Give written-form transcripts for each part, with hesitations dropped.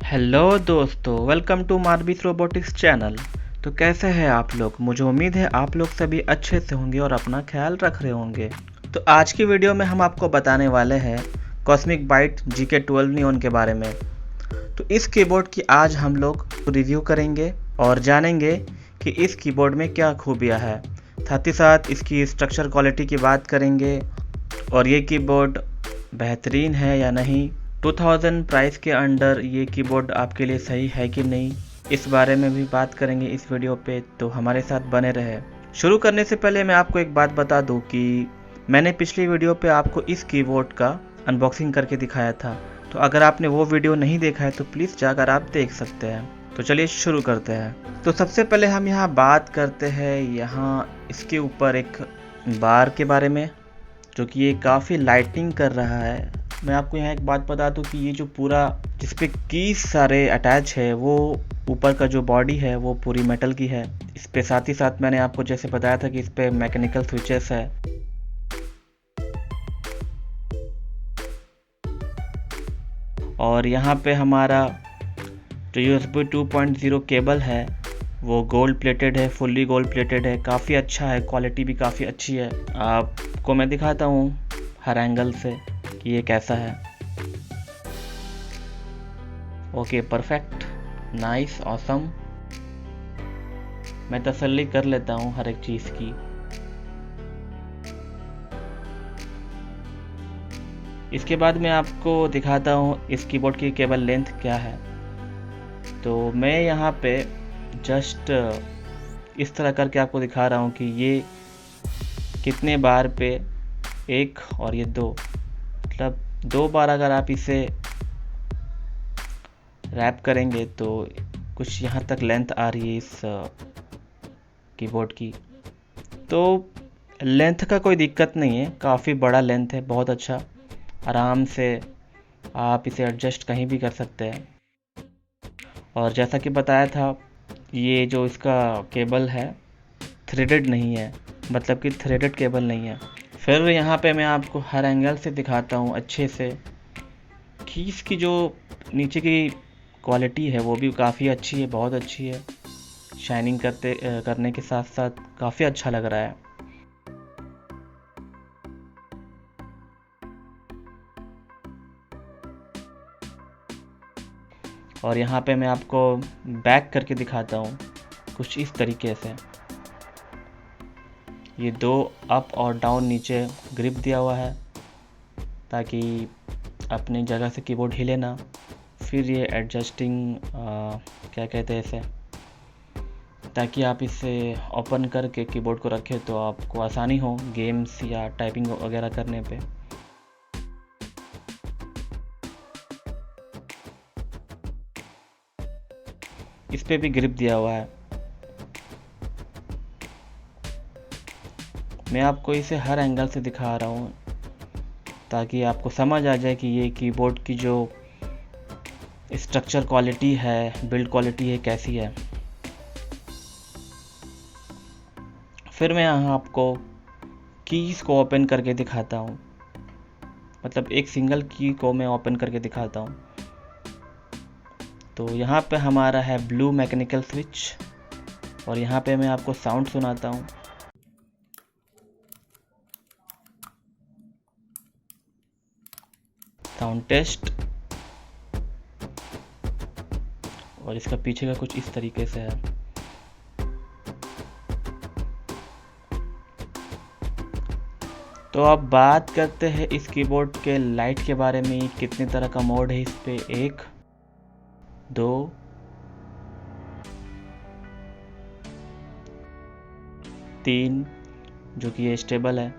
Hello दोस्तों, welcome to मार्बिस robotics channel. तो कैसे हैं आप लोग? मुझे उम्मीद है आप लोग सभी अच्छे से होंगे और अपना ख्याल रख रहे होंगे। तो आज की वीडियो में हम आपको बताने वाले हैं कॉस्मिक बाइट GK12 नियॉन के बारे में। तो इस कीबोर्ड की आज हम लोग रिव्यू करेंगे और जानेंगे कि इस कीबोर्ड में क्या खूबियाँ है। साथ ही साथ इसकी स्ट्रक्चर क्वालिटी की बात करेंगे और ये कीबोर्ड बेहतरीन है या नहीं। 2000 प्राइस के अंडर ये कीबोर्ड आपके लिए सही है कि नहीं, इस बारे में भी बात करेंगे इस वीडियो पे, तो हमारे साथ बने रहे। शुरू करने से पहले मैं आपको एक बात बता दूं कि मैंने पिछली वीडियो पे आपको इस कीबोर्ड का अनबॉक्सिंग करके दिखाया था, तो अगर आपने वो वीडियो नहीं देखा है तो प्लीज़ जाकर आप देख सकते हैं। तो चलिए शुरू करते हैं। तो सबसे पहले हम यहाँ बात करते हैं यहाँ इसके ऊपर एक बार के बारे में, जो कि ये काफ़ी लाइटिंग कर रहा है। मैं आपको यहाँ एक बात बता दूँ कि ये जो पूरा जिस पे कीज सारे अटैच है, वो ऊपर का जो बॉडी है वो पूरी मेटल की है। इस पे साथ ही साथ मैंने आपको जैसे बताया था कि इस पे मैकेनिकल स्विचेस है। और यहाँ पे हमारा जो USB 2.0 केबल है वो गोल्ड प्लेटेड है, फुल्ली गोल्ड प्लेटेड है, काफ़ी अच्छा है, क्वालिटी भी काफ़ी अच्छी है। आपको मैं दिखाता हूँ हर एंगल से कि ये कैसा है। Okay, perfect, nice, awesome. मैं तसल्ली कर लेता हूँ हर एक चीज़ की। इसके बाद मैं आपको दिखाता हूँ इस कीबोर्ड की केबल लेंथ क्या है। तो मैं यहाँ पे जस्ट इस तरह करके आपको दिखा रहा हूँ कि ये कितने बार पे एक और ये दो, मतलब 2 बार अगर आप इसे रैप करेंगे तो कुछ यहाँ तक लेंथ आ रही है इस कीबोर्ड की। तो लेंथ का कोई दिक्कत नहीं है, काफ़ी बड़ा लेंथ है, बहुत अच्छा, आराम से आप इसे एडजस्ट कहीं भी कर सकते हैं। और जैसा कि बताया था, ये जो इसका केबल है थ्रेडेड नहीं है, मतलब कि थ्रेडेड केबल नहीं है। फिर यहाँ पे मैं आपको हर एंगल से दिखाता हूँ अच्छे से कि इसकी जो नीचे की क्वालिटी है वो भी काफ़ी अच्छी है, बहुत अच्छी है। शाइनिंग करने के साथ साथ काफ़ी अच्छा लग रहा है। और यहाँ पे मैं आपको बैक करके दिखाता हूँ कुछ इस तरीके से। ये 2 अप और डाउन नीचे ग्रिप दिया हुआ है ताकि अपनी जगह से कीबोर्ड हिले ना। फिर ये एडजस्टिंग क्या कहते हैं इसे, ताकि आप इसे ओपन करके कीबोर्ड को रखें तो आपको आसानी हो गेम्स या टाइपिंग वगैरह करने पे। इस पे भी ग्रिप दिया हुआ है। मैं आपको इसे हर एंगल से दिखा रहा हूँ ताकि आपको समझ आ जाए कि ये कीबोर्ड की जो स्ट्रक्चर क्वालिटी है, बिल्ड क्वालिटी है, कैसी है। फिर मैं यहाँ आपको कीज़ को ओपन करके दिखाता हूँ, मतलब एक सिंगल की को मैं ओपन करके दिखाता हूँ। तो यहाँ पे हमारा है ब्लू मैकेनिकल स्विच और यहाँ पे मैं आपको साउंड सुनाता हूँ। Sound test. और इसका पीछे का कुछ इस तरीके से है। तो अब बात करते हैं इस कीबोर्ड के लाइट के बारे में, कितने तरह का मोड है इस पे। 1, 2, 3 जो कि ये स्टेबल है,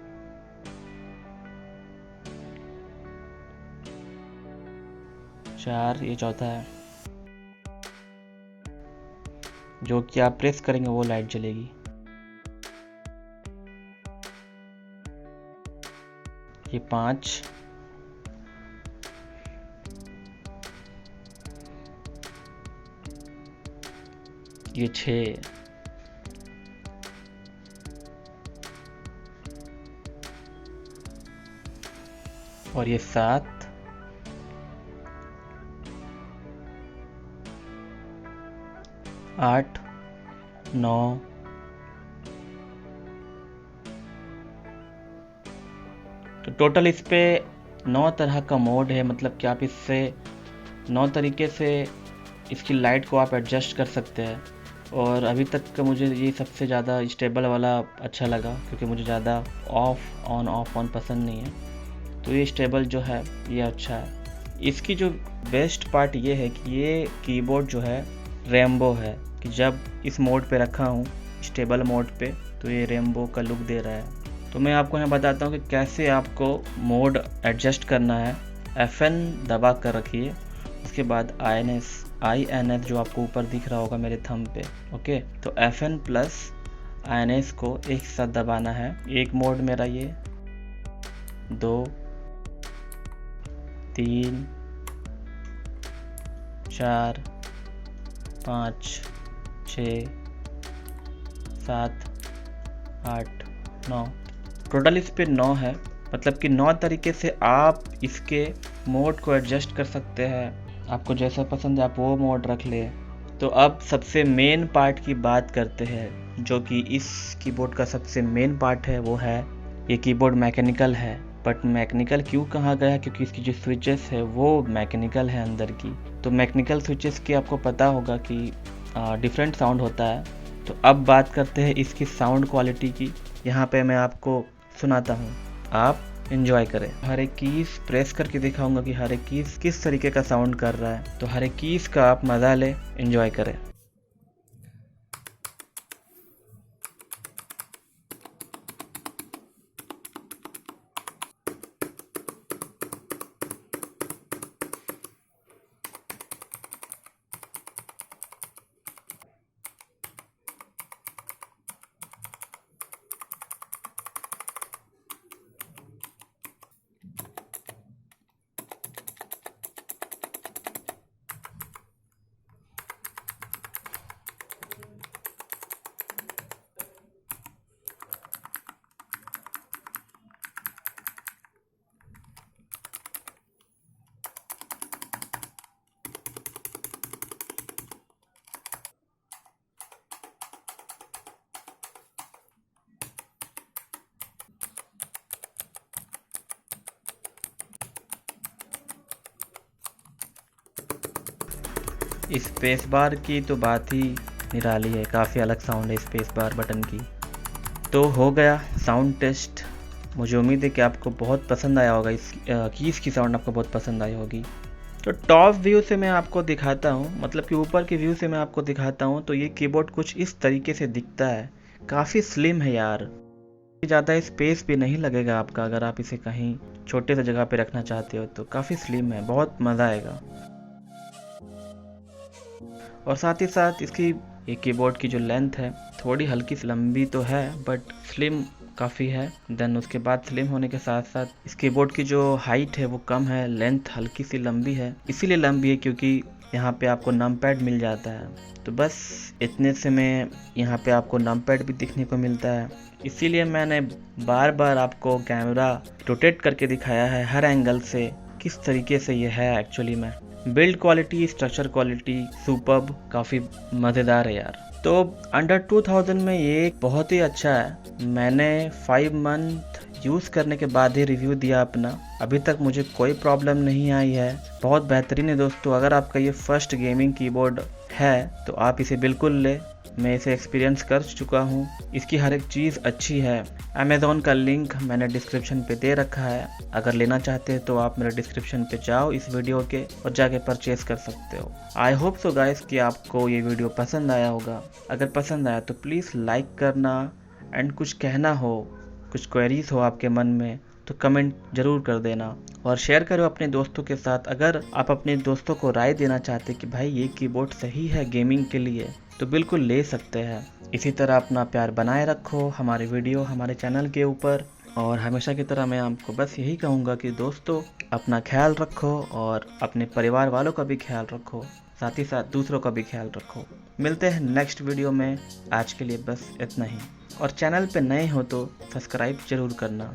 4 ये चौथा है, जो कि आप प्रेस करेंगे वो लाइट जलेगी। ये 5, ये 6, और ये 7, 8, 9, तो टोटल इस पे 9 तरह का मोड है। मतलब कि आप इससे 9 तरीके से इसकी लाइट को आप एडजस्ट कर सकते हैं। और अभी तक का मुझे ये सबसे ज़्यादा स्टेबल वाला अच्छा लगा, क्योंकि मुझे ज़्यादा ऑफ ऑन पसंद नहीं है। तो ये स्टेबल जो है ये अच्छा है। इसकी जो बेस्ट पार्ट ये है कि ये कीबोर्ड जो है रेम्बो है, कि जब इस मोड पे रखा हूँ स्टेबल मोड पे तो ये रेम्बो का लुक दे रहा है। तो मैं आपको यहाँ बताता हूँ कि कैसे आपको मोड एडजस्ट करना है। FN दबा कर रखिए, उसके बाद INS जो आपको ऊपर दिख रहा होगा मेरे थंब पे, ओके। तो FN प्लस INS को एक साथ दबाना है। एक मोड मेरा ये, 2, 3, 4, 5, 6, 7, 8, 9, टोटल इस पे 9 है। मतलब कि 9 तरीके से आप इसके मोड को एडजस्ट कर सकते हैं। आपको जैसा पसंद है आप वो मोड रख ले। तो अब सबसे मेन पार्ट की बात करते हैं, जो कि इस कीबोर्ड का सबसे मेन पार्ट है, वो है ये कीबोर्ड मैकेनिकल है। बट मैकेनिकल क्यों कहा गया है? क्योंकि इसकी जो स्विचेस है वो मैकेनिकल है अंदर की। तो मैकेनिकल स्विचेस की आपको पता होगा कि डिफरेंट साउंड होता है। तो अब बात करते हैं इसकी साउंड क्वालिटी की। यहाँ पे मैं आपको सुनाता हूँ, आप एंजॉय करें। हर एक कीज प्रेस करके दिखाऊंगा कि हर एक कीज किस तरीके का साउंड कर रहा है। तो हर एक कीज का आप मजा ले, एंजॉय करें। स्पेस बार की तो बात ही निराली है, काफ़ी अलग साउंड है स्पेस बार बटन की। तो हो गया साउंड टेस्ट। मुझे उम्मीद है कि आपको बहुत पसंद आया होगा, इस कीज़ की साउंड आपको बहुत पसंद आई होगी। तो टॉप व्यू से मैं आपको दिखाता हूँ, मतलब कि ऊपर के व्यू से मैं आपको दिखाता हूँ। तो ये कीबोर्ड कुछ इस तरीके से दिखता है। काफ़ी स्लिम है यार, ज़्यादा स्पेस भी नहीं लगेगा आपका अगर आप इसे कहीं छोटे से जगह पे रखना चाहते हो। तो काफ़ी स्लिम है, बहुत मज़ा आएगा। और साथ ही साथ इसकी ये कीबोर्ड की जो लेंथ है थोड़ी हल्की सी लंबी तो है, बट स्लिम काफ़ी है। देन उसके बाद स्लिम होने के साथ साथ इस कीबोर्ड की जो हाइट है वो कम है, लेंथ हल्की सी लंबी है। इसीलिए लंबी है क्योंकि यहाँ पे आपको नम पैड मिल जाता है। तो बस इतने से में यहाँ पे आपको नम पैड भी दिखने को मिलता है। इसीलिए मैंने बार बार आपको कैमरा रोटेट करके दिखाया है हर एंगल से किस तरीके से ये है एक्चुअली में। Build quality, structure quality superb, काफ़ी मज़ेदार है यार। तो अंडर 2000 में ये बहुत ही अच्छा है। मैंने 5 मंथ यूज़ करने के बाद ही रिव्यू दिया अपना। अभी तक मुझे कोई प्रॉब्लम नहीं आई है, बहुत बेहतरीन है दोस्तों। अगर आपका ये फर्स्ट गेमिंग कीबोर्ड है तो आप इसे बिल्कुल ले। मैं इसे एक्सपीरियंस कर चुका हूँ, इसकी हर एक चीज़ अच्छी है। अमेज़ॉन का लिंक मैंने डिस्क्रिप्शन पे दे रखा है, अगर लेना चाहते हैं तो आप मेरे डिस्क्रिप्शन पे जाओ इस वीडियो के और जाके परचेज़ कर सकते हो। आई होप सो गाइस कि आपको ये वीडियो पसंद आया होगा। अगर पसंद आया तो प्लीज़ लाइक करना, एंड कुछ कहना हो, कुछ क्वेरीज हो आपके मन में तो कमेंट ज़रूर कर देना, और शेयर करो अपने दोस्तों के साथ। अगर आप अपने दोस्तों को राय देना चाहते कि भाई ये कीबोर्ड सही है गेमिंग के लिए तो बिल्कुल ले सकते हैं। इसी तरह अपना प्यार बनाए रखो हमारे वीडियो, हमारे चैनल के ऊपर। और हमेशा की तरह मैं आपको बस यही कहूँगा कि दोस्तों अपना ख्याल रखो और अपने परिवार वालों का भी ख्याल रखो, साथ ही साथ दूसरों का भी ख्याल रखो। मिलते हैं नेक्स्ट वीडियो में, आज के लिए बस इतना ही। और चैनल पे नए हो तो सब्सक्राइब जरूर करना।